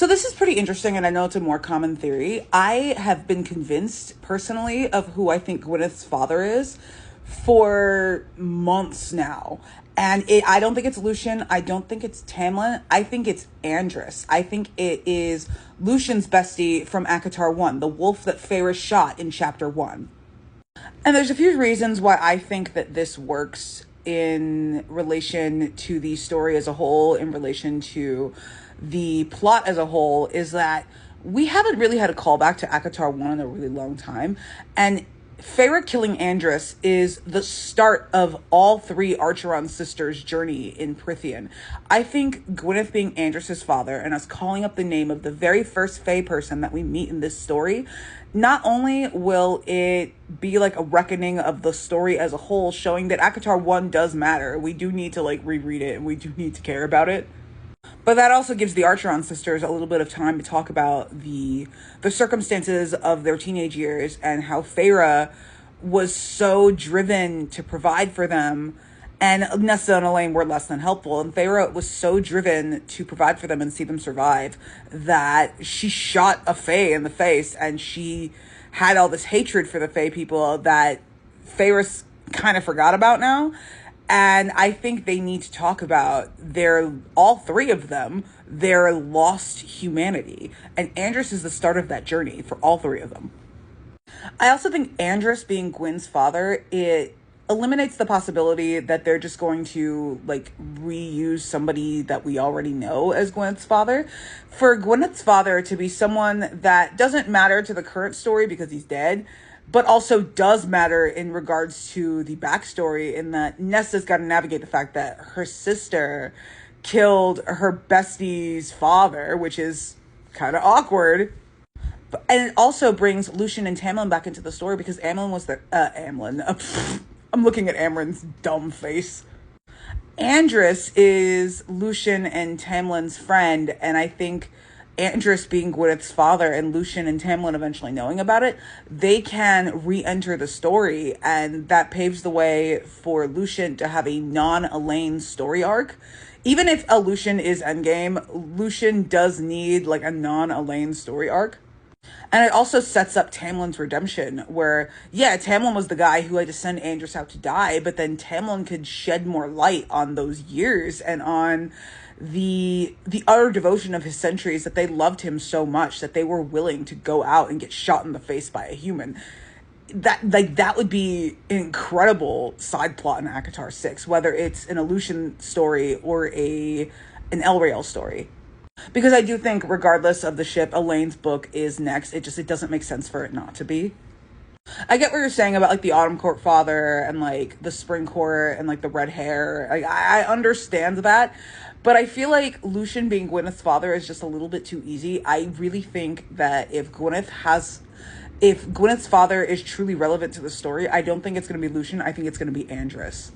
So this is pretty interesting, and I know it's a more common theory. I have been convinced personally of who I think Gwyneth's father is for months now. And I don't think it's Lucian. I don't think it's Tamlin. I think it's Andrys. I think it is Lucian's bestie from ACOTAR 1, the wolf that Feyre shot in chapter 1. And there's a few reasons why I think that this works in relation to the story as a whole, in relation to the plot as a whole, is that we haven't really had a callback to ACOTAR 1 in a really long time. And Feyre killing Andrys is the start of all three Archeron sisters' journey in Prythian. I think Gwyneth being Andrys' father and us calling up the name of the very first Fae person that we meet in this story, not only will it be like a reckoning of the story as a whole, showing that ACOTAR 1 does matter. We do need to like reread it and we do need to care about it. But that also gives the Archeron sisters a little bit of time to talk about the circumstances of their teenage years and how Feyre was so driven to provide for them, and Nesta and Elaine were less than helpful. And Feyre was so driven to provide for them and see them survive that she shot a Fae in the face, and she had all this hatred for the Fae people that Feyre kind of forgot about now. And I think they need to talk about all three of them, their lost humanity. And Andrys is the start of that journey for all three of them. I also think Andrys being Gwyn's father, it eliminates the possibility that they're just going to like reuse somebody that we already know as Gwyneth's father. For Gwyneth's father to be someone that doesn't matter to the current story because he's dead, but also does matter in regards to the backstory, in that Nesta's got to navigate the fact that her sister killed her bestie's father, which is kind of awkward. And it also brings Lucian and Tamlin back into the story because Amlin was the... I'm looking at Amren's dumb face. Andrys is Lucian and Tamlin's friend, and I think Andrys being Gwyneth's father and Lucian and Tamlin eventually knowing about it, they can re-enter the story, and that paves the way for Lucian to have a non-Elaine story arc. Even if a Lucian is endgame, Lucian does need like a non-Elaine story arc. And it also sets up Tamlin's redemption, where, yeah, Tamlin was the guy who had to send Andrys out to die, but then Tamlin could shed more light on those years and on the utter devotion of his centuries, that they loved him so much that they were willing to go out and get shot in the face by a human. That would be an incredible side plot in ACOTAR 6, whether it's an Lucian story or an Elrael story. Because I do think, regardless of the ship, Elaine's book is next. It doesn't make sense for it not to be. I get what you're saying about like the Autumn Court father and like the Spring Court and like the red hair. Like, I understand that, but I feel like Lucian being Gwyneth's father is just a little bit too easy. I really think that if Gwyneth's father is truly relevant to the story, I don't think it's going to be Lucian. I think it's going to be Andrys.